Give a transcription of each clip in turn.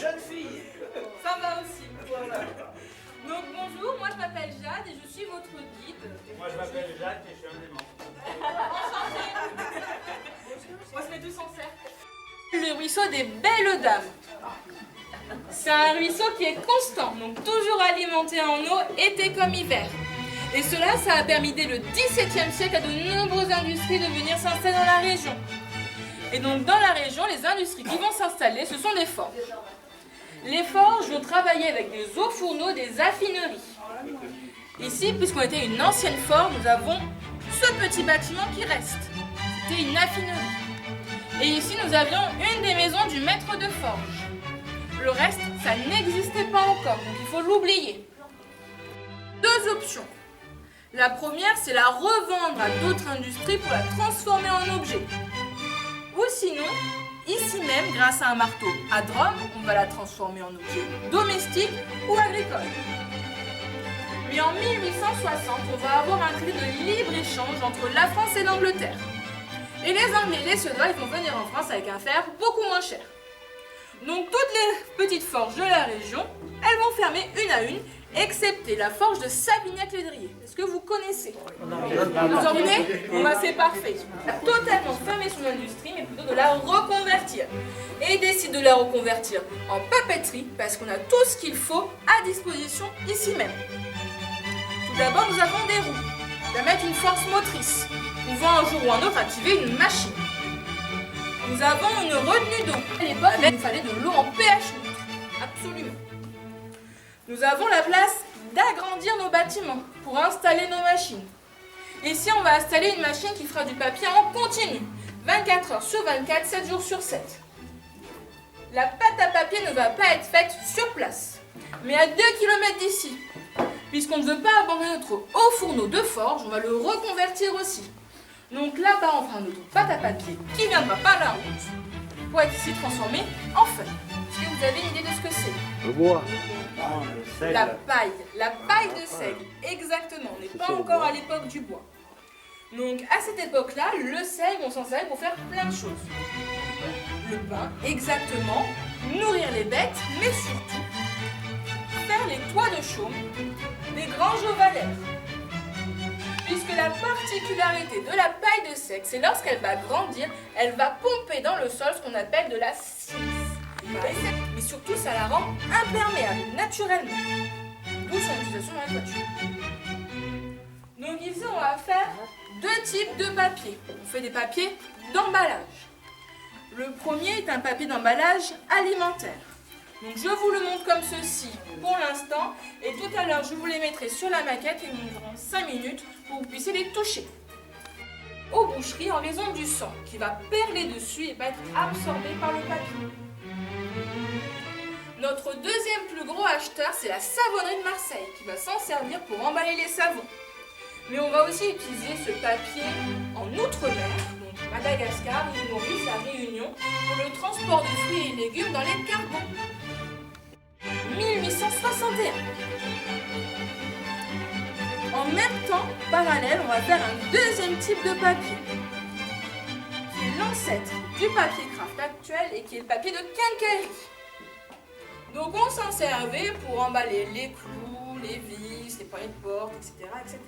Jeune fille. Ça va aussi. Voilà. Donc bonjour, moi je m'appelle Jade et je suis votre guide. Et moi je m'appelle Jacques et je suis un des membres. Enchantée. On se met tous en cercle. Le ruisseau des Belles Dames. C'est un ruisseau qui est constant, donc toujours alimenté en eau, été comme hiver. Et cela, ça a permis dès le XVIIe siècle à de nombreuses industries de venir s'installer dans la région. Et donc dans la région, les industries qui vont s'installer, ce sont des forges. Les forges vont travailler avec des hauts-fourneaux, des affineries. Ici, puisqu'on était une ancienne forge, nous avons ce petit bâtiment qui reste. C'était une affinerie. Et ici, nous avions une des maisons du maître de forge. Le reste, ça n'existait pas encore, donc il faut l'oublier. Deux options. La première, c'est la revendre à d'autres industries pour la transformer en objet. Ou sinon, ici même, grâce à un marteau à drôme, on va la transformer en objet domestique ou agricole. Mais en 1860, on va avoir un traité de libre-échange entre la France et l'Angleterre. Et les Anglais et les Suédois, ils vont venir en France avec un fer beaucoup moins cher. Donc toutes les petites forges de la région, elles vont fermer une à une excepté la forge de Savignac-Lédrier. Est-ce que vous connaissez? Vous en venez? Bon bah c'est parfait. Il a totalement fermé son industrie, mais plutôt de la reconvertir. Et il décide de la reconvertir en papeterie, parce qu'on a tout ce qu'il faut à disposition ici même. Tout d'abord, nous avons des roues, qui permettent une force motrice, pouvant un jour ou un autre activer une machine. Nous avons une retenue d'eau. À l'époque, il nous fallait de l'eau en pH neutre. Absolument. Nous avons la place d'agrandir nos bâtiments pour installer nos machines. Ici, on va installer une machine qui fera du papier en continu, 24 heures sur 24, 7 jours sur 7. La pâte à papier ne va pas être faite sur place, mais à 2 km d'ici. Puisqu'on ne veut pas abandonner notre haut fourneau de forge, on va le reconvertir aussi. Donc là-bas, on fera notre pâte à papier qui viendra par la route pour être ici transformée en feuille. Est-ce que vous avez une idée de ce que c'est? Le bois. La paille de seigle, exactement. On n'est pas encore à l'époque du bois. Donc à cette époque-là, le seigle, on s'en servait pour faire plein de choses. Le pain, exactement, nourrir les bêtes, mais surtout faire les toits de chaume des granges ovalaires. Puisque la particularité de la paille de seigle, c'est lorsqu'elle va grandir, elle va pomper dans le sol ce qu'on appelle de la silice. Mais surtout, ça la rend imperméable, naturellement. D'où son utilisation dans la toiture. Donc ici, on va faire 2 types de papier. On fait des papiers d'emballage. Le premier est un papier d'emballage alimentaire. Donc je vous le montre comme ceci pour l'instant. Et tout à l'heure, je vous les mettrai sur la maquette et nous aurons 5 minutes pour que vous puissiez les toucher. Aux boucheries, en raison du sang qui va perler dessus et va être absorbé par le papier. Notre deuxième plus gros acheteur, c'est la savonnerie de Marseille, qui va s'en servir pour emballer les savons. Mais on va aussi utiliser ce papier en outre-mer, donc Madagascar, l'île Maurice, la Réunion, pour le transport de fruits et légumes dans les cargos. 1861. En même temps, parallèle, on va faire un deuxième type de papier, qui est l'ancêtre du papier craft actuel et qui est le papier de quincaillerie. Donc on s'en servait pour emballer les clous, les vis, les poignées de porte, etc., etc.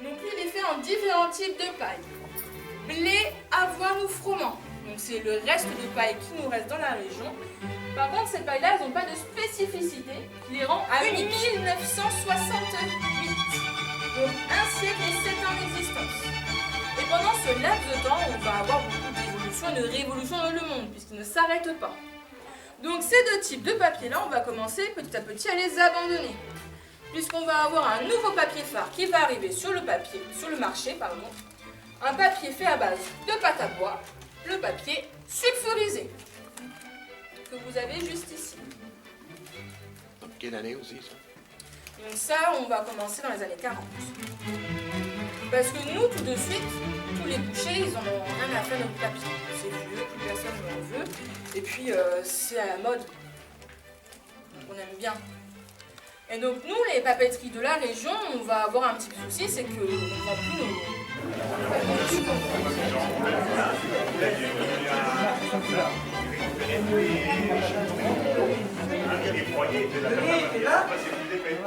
Donc lui, il est fait en différents types de paille. Blé, avoine ou froment. Donc c'est le reste de paille qui nous reste dans la région. Par contre, ces pailles-là, elles n'ont pas de spécificité qui les rend à 1968. Donc un siècle et 7 ans d'existence. Et pendant ce laps de temps, on va avoir beaucoup d'évolutions et de révolutions dans le monde, puisqu'ils ne s'arrêtent pas. Donc ces 2 types de papier-là, on va commencer petit à petit à les abandonner. Puisqu'on va avoir un nouveau papier phare qui va arriver sur le marché, un papier fait à base de pâte à bois, le papier sulfurisé, que vous avez juste ici. Quelle année aussi, ça? Donc ça, on va commencer dans les années 40. Parce que nous, tout de suite, tous les bouchers, ils en ont rien à faire de notre papier. C'est vieux, plus personne n'en veut. Et puis, c'est à la mode. Donc on aime bien. Et donc nous, les papeteries de la région, on va avoir un petit souci, c'est qu'on ne vend plus nos...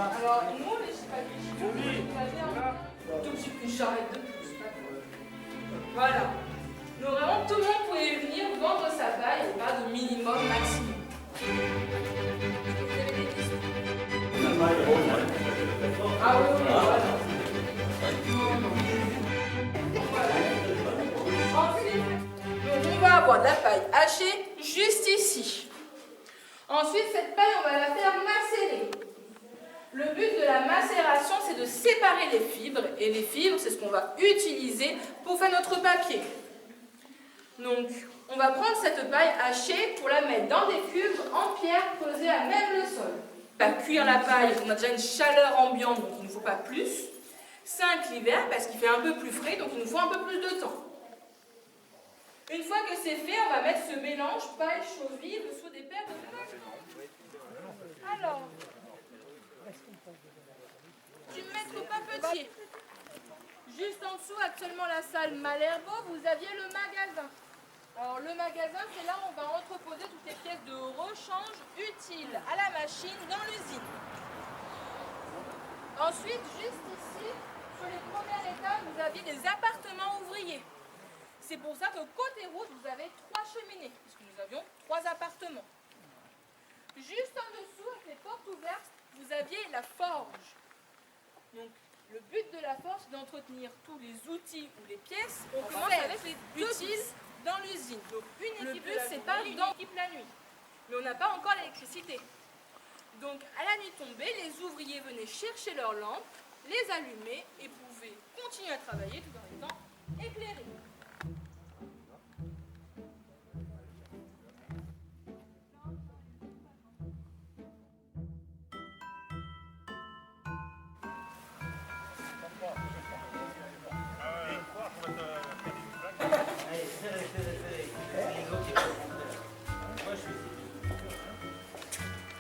Alors nous, les papeteries, on avait un tout petit peu une charrette de plus. Voilà. Donc vraiment, tout le monde pouvait venir vendre sa paille, pas de minimum, maximum. Vous avez des questions? Ah oui, voilà. Ensuite, donc on va avoir de la paille hachée juste ici. Ensuite, cette paille, on va la faire macérer. Le but de la macération, c'est de séparer les fibres. Et les fibres, c'est ce qu'on va utiliser pour faire notre papier. Donc, on va prendre cette paille hachée pour la mettre dans des cubes en pierre posés à même le sol. On va cuire la paille, on a déjà une chaleur ambiante, donc il ne nous faut pas plus. 5 l'hiver, parce qu'il fait un peu plus frais, donc il nous faut un peu plus de temps. Une fois que c'est fait, on va mettre ce mélange paille chaux vive sous des paires de feuilles. Alors, du maître papetier. Juste en dessous, actuellement la salle Malherbe, vous aviez le magasin. Alors le magasin, c'est là où on va entreposer toutes les pièces de rechange utiles à la machine dans l'usine. Ensuite, juste ici, sur les premières étages, vous aviez des appartements ouvriers. C'est pour ça que côté route, vous avez 3 cheminées, puisque nous avions 3 appartements. Juste en dessous, avec les portes ouvertes, vous aviez la forge. Donc, le but de la forge, c'est d'entretenir tous les outils ou les pièces. On commence avec les utiles dans l'usine. Donc, une équipe le but, c'est pas une équipe la nuit. Mais on n'a pas encore l'électricité. Donc, à la nuit tombée, les ouvriers venaient chercher leurs lampes, les allumer et pouvaient continuer à travailler tout en étant éclairés.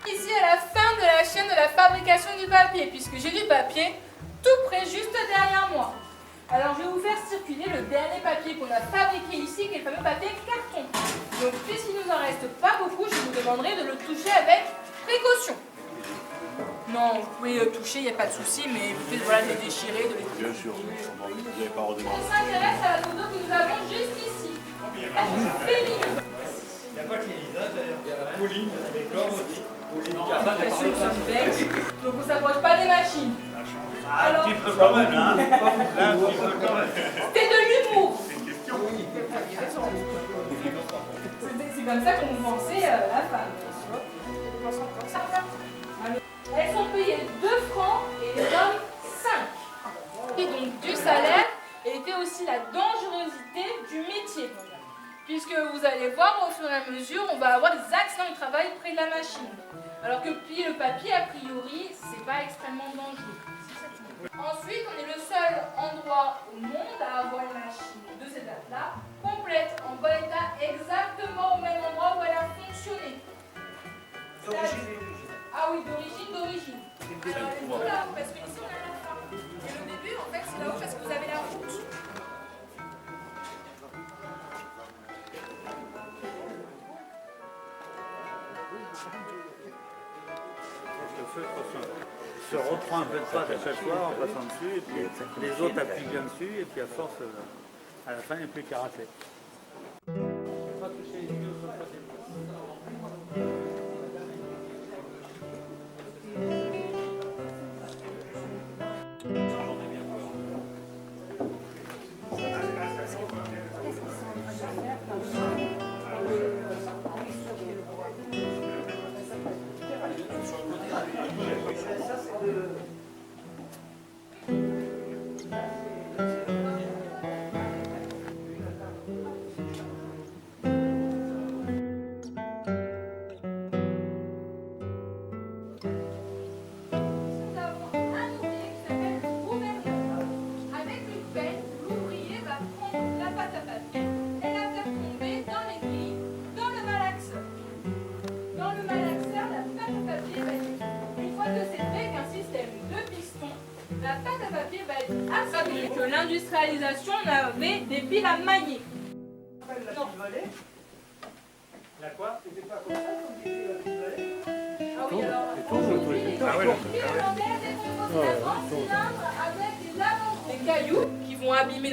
Ici à la fin de la chaîne de la fabrication du papier, puisque j'ai du papier tout près, juste derrière moi. Alors je vais vous faire circuler le dernier papier qu'on a fabriqué ici, qui est le fameux papier carton. Donc puisqu'il ne nous en reste pas beaucoup, je vous demanderai de le toucher avec précaution. Non, vous pouvez le toucher, il n'y a pas de souci, mais évitez voilà, de les déchirer, de les trier. Bien sûr, vous n'avez pas redemandé. On s'intéresse à la photo que nous avons juste ici. Féminine. Il n'y a pas que Elisa d'ailleurs. Il y a la Pauline, avec Laure aussi. Donc on ne s'approche pas des machines. Un petit peu quand même, hein. Un petit peu quand même. C'était de l'humour. C'est comme ça qu'on pensait la femme. Elles sont payées 2 francs et les hommes 5. Et donc du salaire était aussi la dangerosité du métier. Puisque vous allez voir au fur et à mesure, on va avoir des accidents de travail près de la machine. Alors que plier le papier, a priori, c'est pas extrêmement dangereux. Ensuite, on est le seul endroit au monde à avoir une machine de cette date-là, complète, en bon état, exactement au même endroit où elle a fonctionné. Ah oui, d'origine. Alors, elle est tout là, parce que ici, on a la fin. Et le début, en fait, c'est là-haut parce que vous avez la route. Le feutre se reprend un peu de pâte à chaque fois en passant dessus, et puis les autres appuient bien dessus, et puis à force, à la fin, il n'y a plus qu'à rater. Que l'industrialisation, on avait des piles à mailler. Non. La quoi? C'était pas comme ça qu'on disait la pile. Ah oui, alors, aujourd'hui, les piles hollandaises, elles sont en cylindre avec des lames, des cailloux qui vont abîmer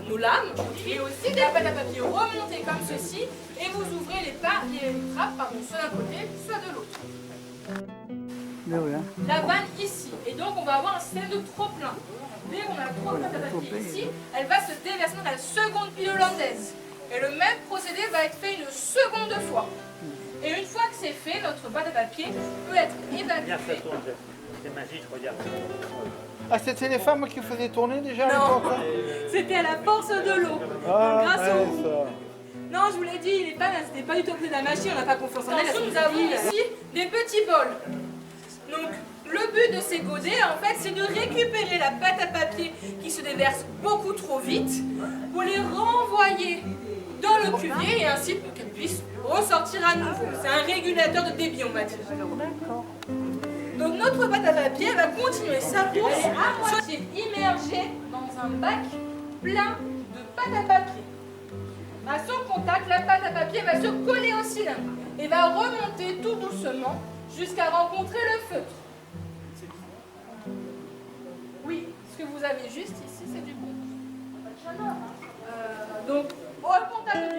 nos lames, et aussi des pâtes à papier remontées comme ceci, et vous ouvrez les trappes, soit d'un côté, soit de l'autre. La vanne ici, et donc on va avoir un système de trop-plein. Dès qu'on a trop de pâte à papier ici, elle va se déverser dans la seconde pile hollandaise. Et le même procédé va être fait une seconde fois. Et une fois que c'est fait, notre pâte à papier peut être évacuée. C'est magique, regarde. Ah, c'était les femmes qui faisaient tourner déjà à Non, l'époque, hein? c'était à la force de l'eau. Ah, Grâce au ouais, ça. Non, je vous l'ai dit, les femmes, c'était pas du tout de la machine, on n'a pas confiance en elles. Nous avons ici des petits bols. Donc, le but de ces godets, en fait, c'est de récupérer la pâte à papier qui se déverse beaucoup trop vite pour les renvoyer dans le cuvier et ainsi pour qu'elles puissent ressortir à nouveau. C'est un régulateur de débit, on va dire. Donc, notre pâte à papier va continuer sa course, elle est à moitié immergée dans un bac plein de pâte à papier. À son contact, la pâte à papier va se coller au cylindre et va remonter tout doucement jusqu'à rencontrer le feutre. vous avez juste ici, c'est du bon. Donc, au contact du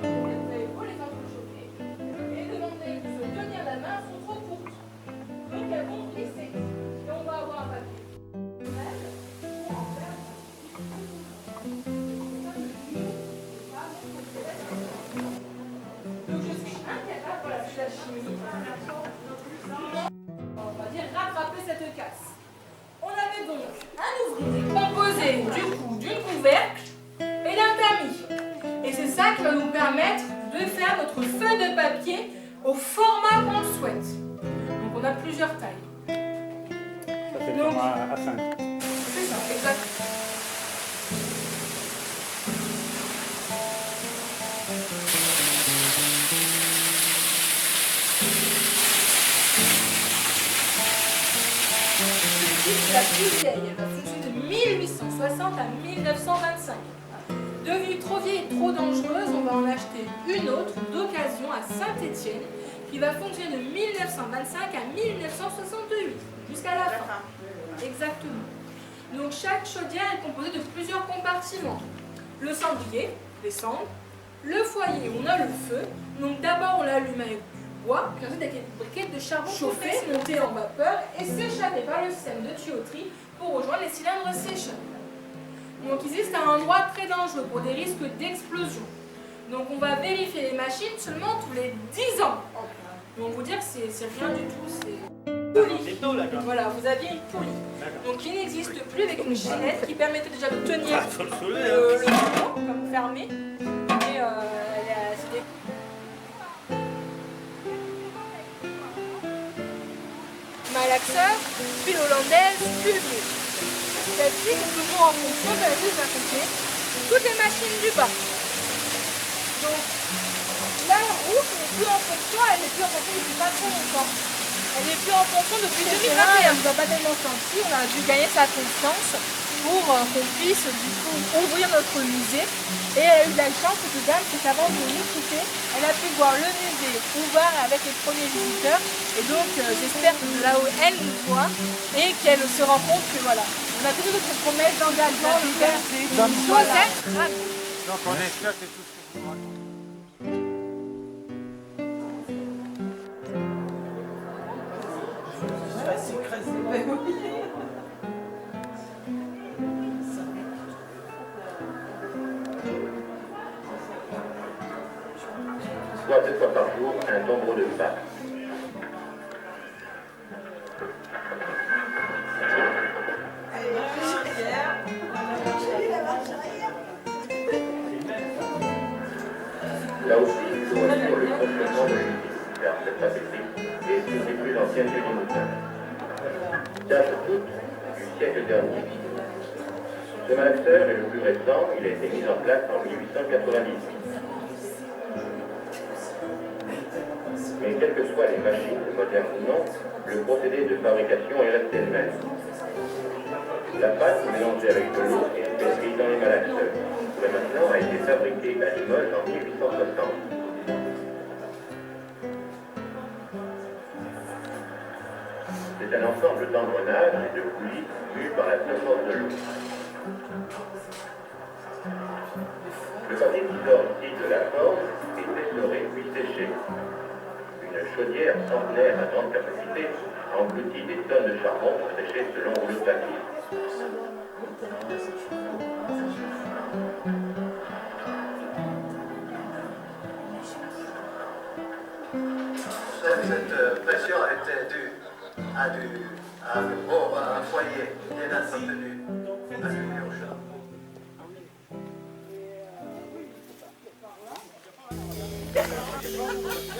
vous allez vous les entrechoquer et demander de se tenir la main, elles sont trop courtes. Donc elles vont glisser. Et on va avoir un papier. Donc je suis incapable, voilà, c'est la chimie. On va dire rattraper cette casse. On avait donc un ouvrier composé du coup d'une couvercle et d'un tamis. Et c'est ça qui va nous permettre de faire notre feuille de papier au format qu'on le souhaite. Donc on a plusieurs tailles. Ça c'est le Donc, format A5. c'est ça, exactement. La plus vieille, elle va fonctionner de 1860 à 1925. Devenue trop vieille et trop dangereuse, on va en acheter une autre d'occasion à Saint-Étienne qui va fonctionner de 1925 à 1968, jusqu'à la fin. Exactement. Donc chaque chaudière est composée de plusieurs compartiments. Le cendrier, les cendres, le foyer où on a le feu. Donc d'abord on l'allume avec du bois, puis ensuite avec une briquette de charbon chauffée, montée en vapeur et s'échapper par le système de tuyauterie pour rejoindre les cylindres sécheurs. Donc il existe un endroit très dangereux pour des risques d'explosion. Donc on va vérifier les machines seulement tous les 10 ans. Donc vous dire que c'est rien du tout, c'est poli. Voilà, vous aviez une poulie. Donc qui n'existe plus avec une chaînette qui permettait déjà de tenir le rouleau comme fermé. Et c'est des... Malaxeur, puis hollandaise, puis vieux. Celle-ci est toujours en fonction de la vis d'un côté. Toutes les machines du bas. Donc la roue n'est plus en fonction, elle n'est plus en fonction depuis pas trop longtemps. Elle n'est plus en fonction depuis 2021. On ne va pas tellement senti, on a dû gagner sa confiance pour qu'on puisse du coup ouvrir notre musée. Et elle a eu de la chance, cette dame, c'est qu'avant de nous quitter, elle a pu voir le musée ouvert avec les premiers visiteurs. Et donc j'espère que de là où elle nous voit et qu'elle se rend compte que voilà, on a toutes notre promesse d'engagement, de faire des choses être ravie. Donc on espère que tout ce que vous racontez. Soit 2 fois par jour un tombereau de sac. Là aussi, il faut assurer le fonctionnement de l'usine, car cette fabrique est une des plus anciennes du Limousin. Date toute du siècle dernier. Ce malaxeur est le plus récent, il a été mis en place en 1898. Mais quelles que soient les machines, modernes ou non, le procédé de fabrication est resté le même. La pâte mélangée avec de l'eau est pétrie dans les malaxeurs. Le maintenant a été fabriqué à Limoges en 1860. C'est un ensemble d'engrenages et de poulies mus par la seule force de l'eau. Le papier qui sort ici de la forme est essoré puis séché. Une chaudière centenaire à grande capacité engloutit des tonnes de charbon séchées selon rouleau de papier. Cette pression était due à un foyer bien entretenu, allumé au charbon.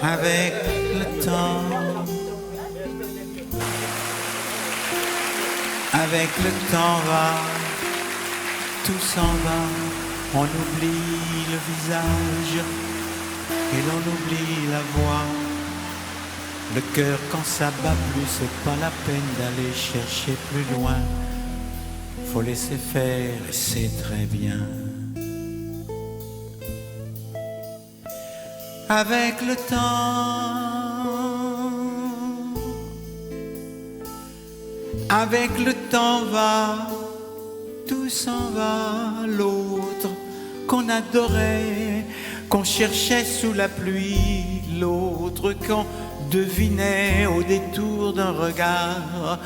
Avec le temps, va, tout s'en va, on oublie le visage et l'on oublie la voix. Le cœur quand ça bat plus, c'est pas la peine d'aller chercher plus loin. Faut laisser faire et c'est très bien. Avec le temps, Avec le temps va, tout s'en va. L'autre qu'on adorait, qu'on cherchait sous la pluie, l'autre qu'on devinait au détour d'un regard,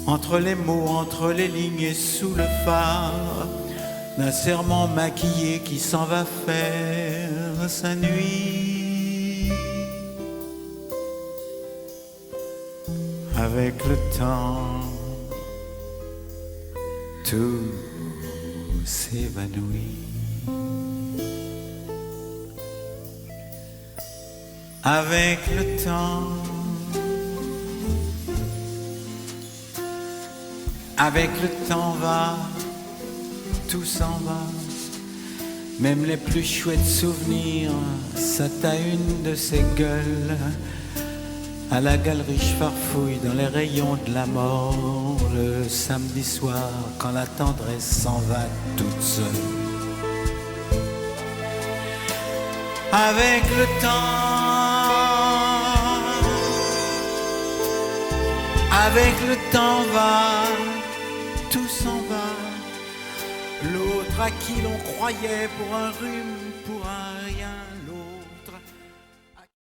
entre les mots, entre les lignes et sous le phare d'un serment maquillé qui s'en va faire sa nuit. Avec le temps, tout s'évanouit. Avec le temps, avec le temps va, tout s'en va. Même les plus chouettes souvenirs, ça t'a une de ces gueules. À la galerie, je farfouille dans les rayons de la mort. Le samedi soir, quand la tendresse s'en va toute seule. Avec le temps, avec le temps va, tout s'en va. L'autre à qui l'on croyait pour un rhume, pour un rien,